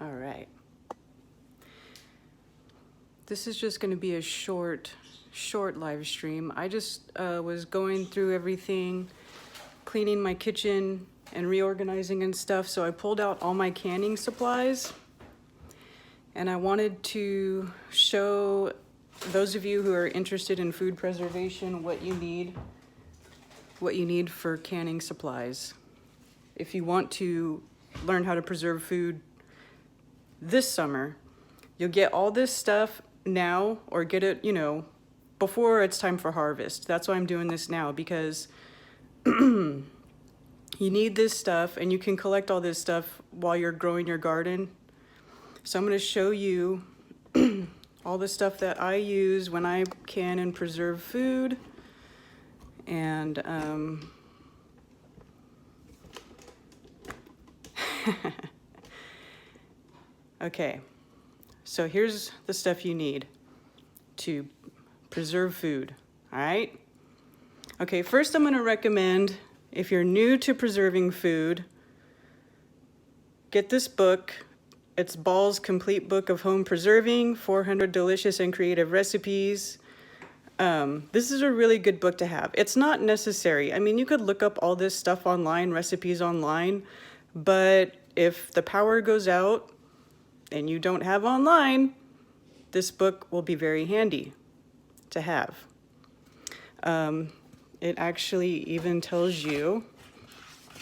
All right. This is just going to be a short live stream. I just was going through everything, cleaning my kitchen and reorganizing and stuff. So I pulled out all my canning supplies, and I wanted to show those of you who are interested in food preservation what you need for canning supplies. If you want to learn how to preserve food this summer, you'll get all this stuff now, or get it, before it's time for harvest. That's why I'm doing this now, because you need this stuff, and you can collect all this stuff while you're growing your garden. So I'm going to show you all the stuff that I use when I can and preserve food. And okay, so here's the stuff you need to preserve food, all right? Okay, first I'm going to recommend, if you're new to preserving food, get this book. It's Ball's Complete Book of Home Preserving, 400 Delicious and Creative Recipes. This is a really good book to have. It's not necessary. I mean, you could look up all this stuff online, recipes online, but if the power goes out and you don't have online, this book will be very handy to have. It actually even tells you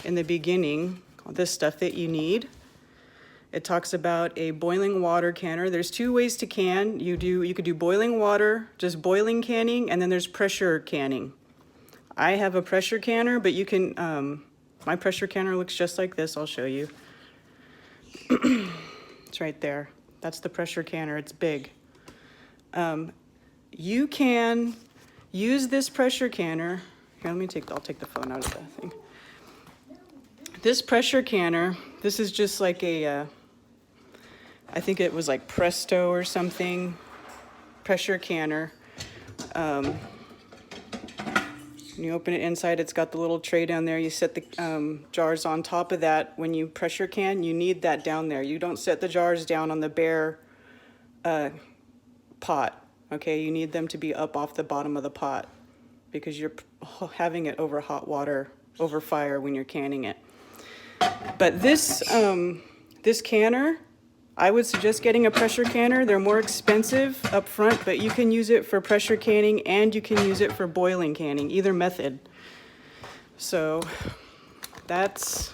in the beginning all this stuff that you need. It talks about a boiling water canner. There's two ways to can. You could do boiling water, just boiling canning, and then there's pressure canning. I have a pressure canner, but you can, my pressure canner looks just like this. I'll show you. It's right there. That's the pressure canner. It's big. You can use this pressure canner. Here, I'll take the phone out of the thing. This pressure canner, this is just like a, I think it was like Presto or something, pressure canner. When you open it inside, it's got the little tray down there. You set the jars on top of that. When you pressure can, you need that down there. You don't set the jars down on the bare pot, okay? You need them to be up off the bottom of the pot because you're having it over hot water, over fire when you're canning it. But this canner, I would suggest getting a pressure canner. They're more expensive up front, but you can use it for pressure canning and you can use it for boiling canning, either method. So that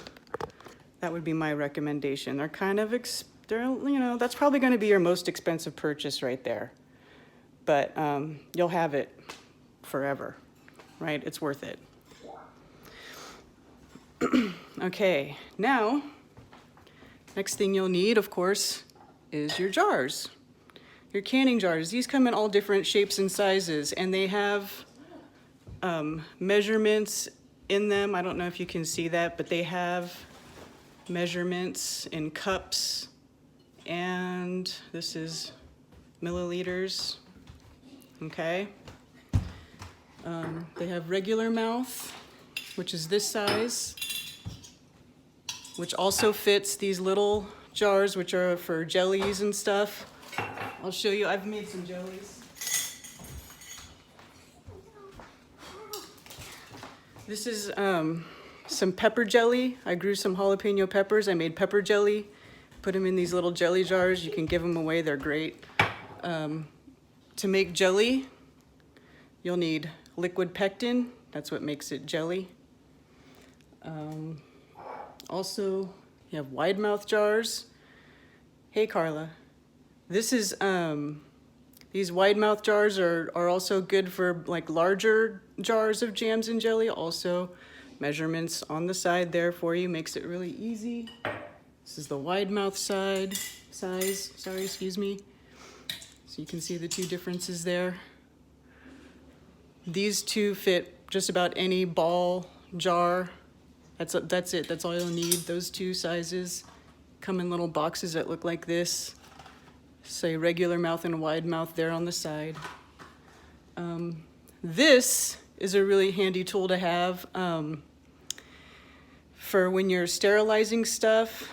would be my recommendation. They're kind of, that's probably going to be your most expensive purchase right there. But you'll have it forever, right? It's worth it. Okay, now, next thing you'll need, of course, is your jars, your canning jars. These come in all different shapes and sizes, and they have measurements in them. I don't know if you can see that, but they have measurements in cups, and this is milliliters, okay? They have regular mouth, which is this size, which also fits these little jars, which are for jellies and stuff. I'll show you, I've made some jellies. This is some pepper jelly. I grew some jalapeno peppers. I made pepper jelly, put them in these little jelly jars. You can give them away, they're great. To make jelly, you'll need liquid pectin. That's what makes it jelly. Also, you have wide mouth jars. Hey, Carla. This is, these wide mouth jars are also good for like larger jars of jams and jelly. Also, measurements on the side there for you, makes it really easy. This is the wide mouth size, excuse me. So you can see the two differences there. These two fit just about any ball jar. That's it, that's all you'll need. Those two sizes come in little boxes that look like this. Say regular mouth and wide mouth there on the side. This is a really handy tool to have for when you're sterilizing stuff.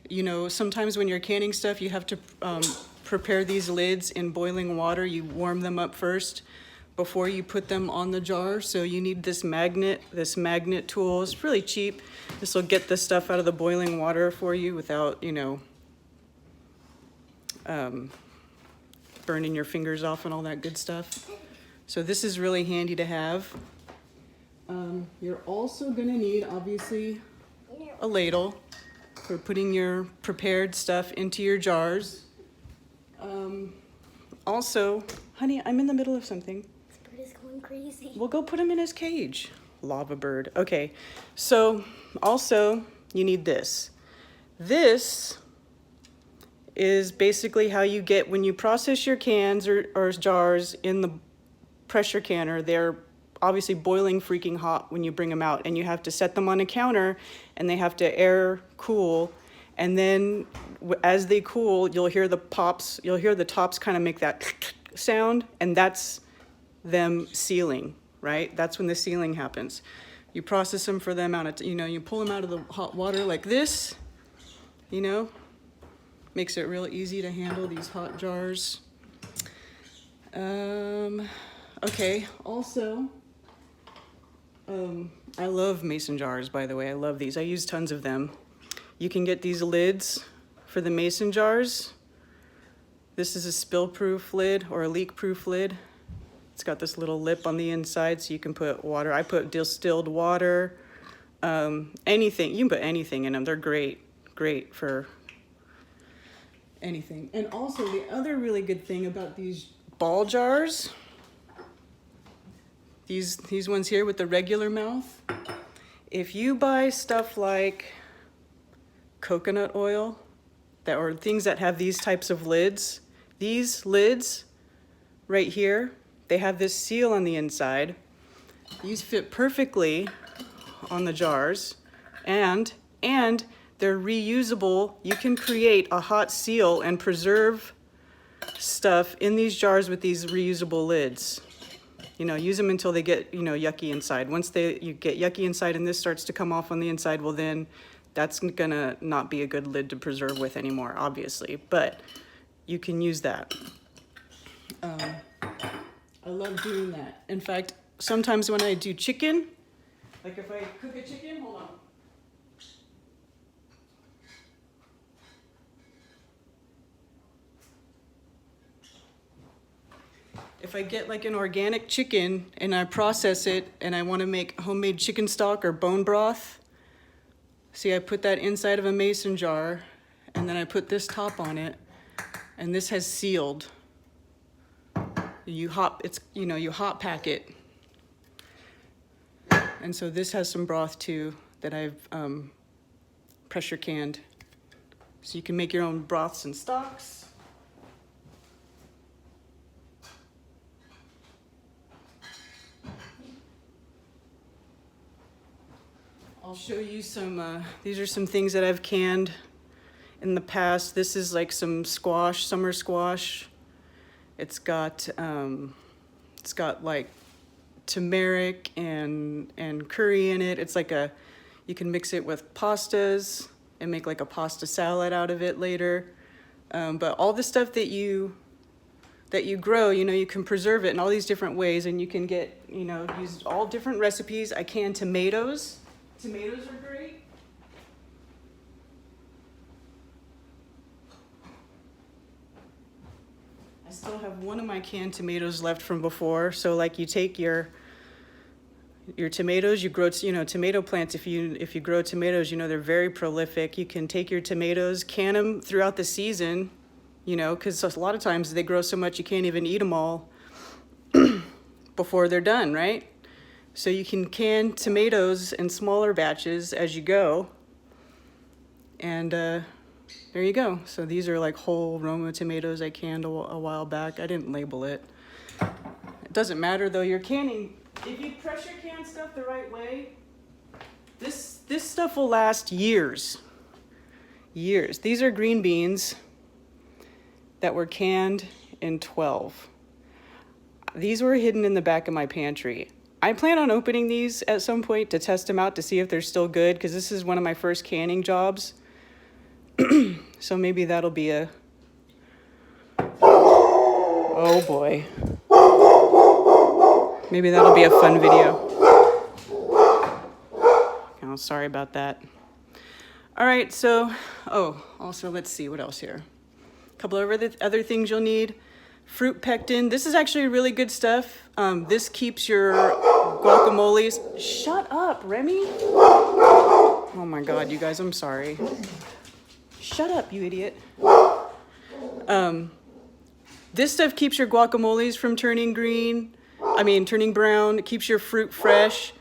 You know, sometimes when you're canning stuff, you have to prepare these lids in boiling water. You warm them up first before you put them on the jar. So you need this magnet tool. It's really cheap. This will get the stuff out of the boiling water for you without, you know, burning your fingers off and all that good stuff. So this is really handy to have. You're also gonna need, obviously, a ladle for putting your prepared stuff into your jars. Also, honey, I'm in the middle of something. This bird is going crazy. We'll go put him in his cage. Lava bird. Okay, so also you need this. This is basically how you get, when you process your cans or jars in the pressure canner, they're obviously boiling freaking hot when you bring them out, and you have to set them on a counter and they have to air cool, and then as they cool, you'll hear the pops, you'll hear the tops kind of make that sound, and that's them sealing, right? That's when the sealing happens. You process them for the amount of, you know, you pull them out of the hot water like this, you know, makes it real easy to handle these hot jars. Okay, also, I love mason jars, by the way. I love these. I use tons of them. You can get these lids for the mason jars. This is a spill-proof lid or a leak-proof lid. It's got this little lip on the inside so you can put water. I put distilled water, anything. You can put anything in them. They're great for anything. And also the other really good thing about these ball jars, these ones here with the regular mouth, if you buy stuff like coconut oil or things that have these types of lids, these lids right here, they have this seal on the inside. These fit perfectly on the jars, and they're reusable. You can create a hot seal and preserve stuff in these jars with these reusable lids. You know, use them until they get, you know, yucky inside. Once you get yucky inside and this starts to come off on the inside, well then that's gonna not be a good lid to preserve with anymore, obviously, but you can use that. I love doing that. In fact, sometimes when I do chicken, like if I cook a chicken, hold on. If I get like an organic chicken and I process it and I want to make homemade chicken stock or bone broth, see, I put that inside of a mason jar and then I put this top on it, and this has sealed. You hot pack it. And so this has some broth too that I've pressure canned. So you can make your own broths and stocks. I'll show you some, these are some things that I've canned in the past. This is like some squash, summer squash. It's got like turmeric and curry in it. It's like you can mix it with pastas and make like a pasta salad out of it later. But all the stuff that you grow, you know, you can preserve it in all these different ways, and you can get, you know, use all different recipes. I can tomatoes. Tomatoes are great. I still have one of my canned tomatoes left from before. So like you take your tomatoes, you grow, you know, tomato plants. If you grow tomatoes, you know, they're very prolific. You can take your tomatoes, can them throughout the season, you know, because a lot of times they grow so much you can't even eat them all before they're done, right? So you can can tomatoes in smaller batches as you go. And there you go. So these are like whole Roma tomatoes I canned a while back. I didn't label it. It doesn't matter though, you're canning. If you pressure can stuff the right way, this stuff will last years. Years. These are green beans that were canned in 12. These were hidden in the back of my pantry. I plan on opening these at some point to test them out to see if they're still good, because this is one of my first canning jobs. So maybe that'll be a, oh boy. Maybe that'll be a fun video. Oh, sorry about that. All right, so, oh, also let's see what else here. A couple of other things you'll need. Fruit pectin. This is actually really good stuff. This keeps your guacamoles. Shut up, Remy. Oh my God, you guys, I'm sorry. Shut up, you idiot. This stuff keeps your guacamoles from turning turning brown. It keeps your fruit fresh.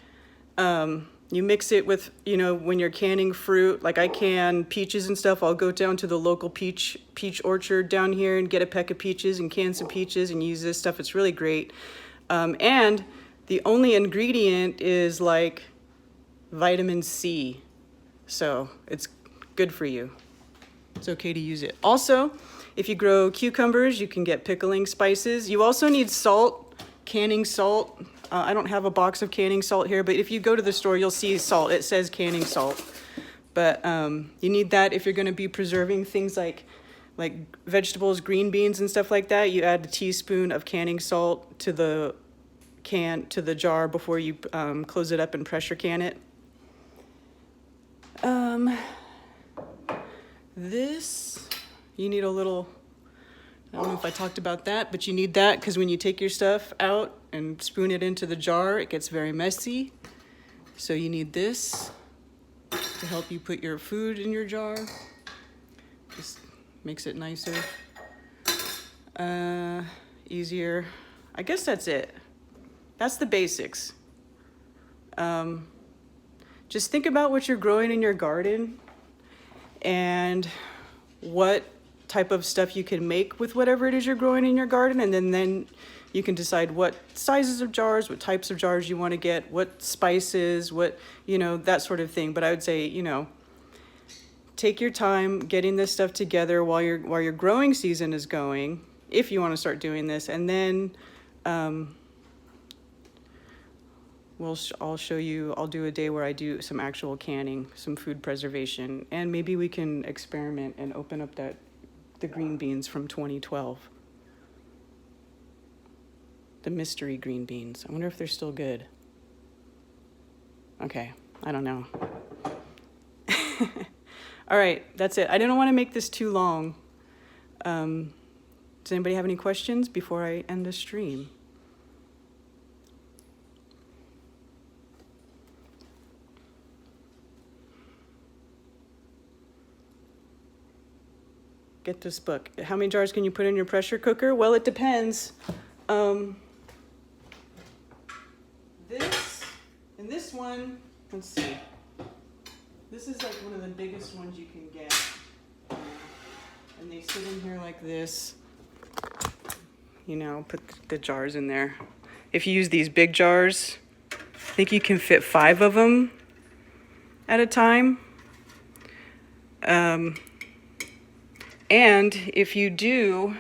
You mix it with, when you're canning fruit, like I can peaches and stuff, I'll go down to the local peach orchard down here and get a peck of peaches and can some peaches and use this stuff. It's really great. And the only ingredient is like vitamin C. So it's good for you. It's okay to use it. Also, if you grow cucumbers, you can get pickling spices. You also need salt, canning salt. I don't have a box of canning salt here, but if you go to the store, you'll see salt. It says canning salt. But you need that if you're going to be preserving things like vegetables, green beans, and stuff like that. You add a teaspoon of canning salt to the jar before you close it up and pressure can it. This, you need a little, I don't know if I talked about that, but you need that because when you take your stuff out and spoon it into the jar, it gets very messy. So you need this to help you put your food in your jar. Just makes it nicer, easier. I guess that's it. That's the basics. Just think about what you're growing in your garden and what type of stuff you can make with whatever it is you're growing in your garden, and then you can decide what sizes of jars, what types of jars you want to get, what spices, what, that sort of thing. But I would say, take your time getting this stuff together while your growing season is going, if you want to start doing this, and then I'll show you, I'll do a day where I do some actual canning, some food preservation, and maybe we can experiment and open up the green beans from 2012. The mystery green beans. I wonder if they're still good. Okay, I don't know. All right, that's it. I didn't want to make this too long. Does anybody have any questions before I end the stream? Get this book. How many jars can you put in your pressure cooker? Well, it depends. This one, let's see. This is like one of the biggest ones you can get. And they sit in here like this. Put the jars in there. If you use these big jars, I think you can fit 5 of them at a time. And if you do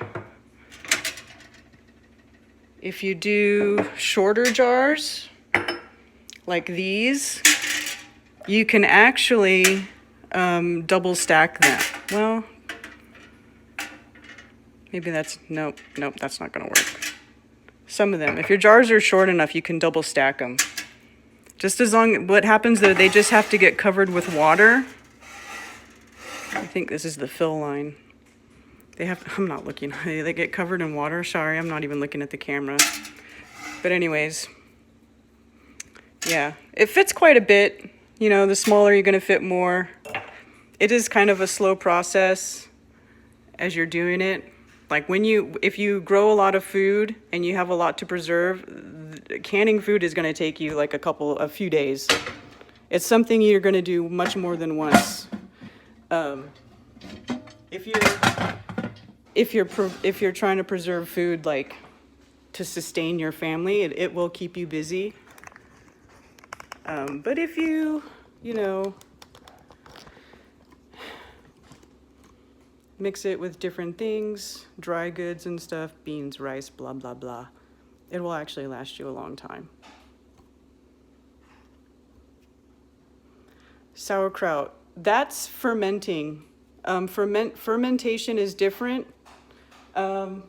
shorter jars, like these, you can actually double stack them. Well, maybe nope, that's not gonna work. Some of them, if your jars are short enough, you can double stack them. Just as long, what happens though, they just have to get covered with water. I think this is the fill line. I'm not looking, they get covered in water. Sorry, I'm not even looking at the camera. But anyways, yeah, it fits quite a bit. The smaller you're gonna fit more. It is kind of a slow process as you're doing it. Like if you grow a lot of food and you have a lot to preserve, canning food is gonna take you like a few days. It's something you're gonna do much more than once. If you're trying to preserve food, like to sustain your family, it will keep you busy. But if you mix it with different things, dry goods and stuff, beans, rice, blah, blah, blah, it will actually last you a long time. Sauerkraut, that's fermenting. Fermentation is different. I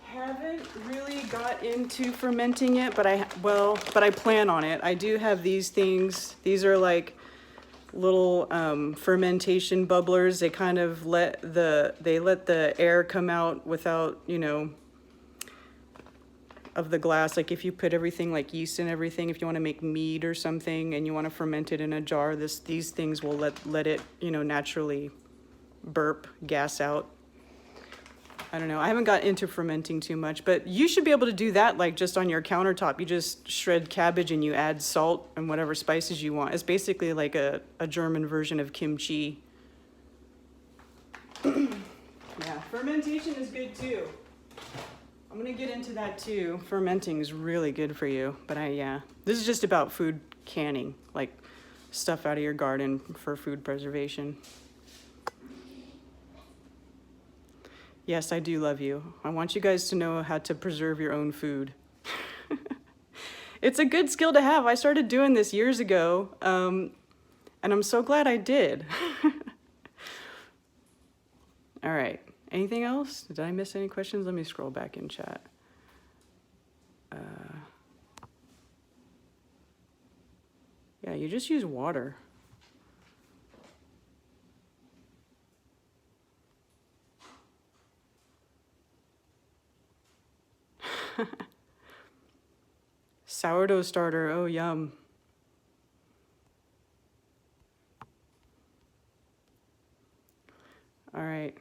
haven't really got into fermenting it, but I plan on it. I do have these things. These are like little fermentation bubblers. They kind of let the air come out without, you know, of the glass. Like if you put everything like yeast and everything, if you want to make mead or something and you want to ferment it in a jar, these things will let it, you know, naturally burp gas out. I don't know. I haven't got into fermenting too much, but you should be able to do that like just on your countertop. You just shred cabbage and you add salt and whatever spices you want. It's basically like a German version of kimchi. Yeah, fermentation is good too. I'm gonna get into that too. Fermenting is really good for you, but this is just about food canning, like stuff out of your garden for food preservation. Yes, I do love you. I want you guys to know how to preserve your own food. It's a good skill to have. I started doing this years ago, and I'm so glad I did. All right. Anything else? Did I miss any questions? Let me scroll back in chat. Yeah, you just use water. Sourdough starter. Oh, yum. All right.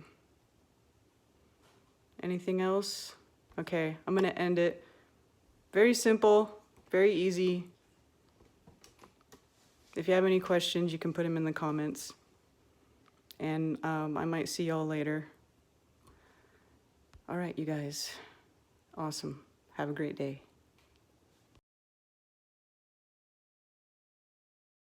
Anything else? Okay, I'm gonna end it. Very simple, very easy. If you have any questions, you can put them in the comments. And I might see y'all later. All right, you guys. Awesome. Have a great day.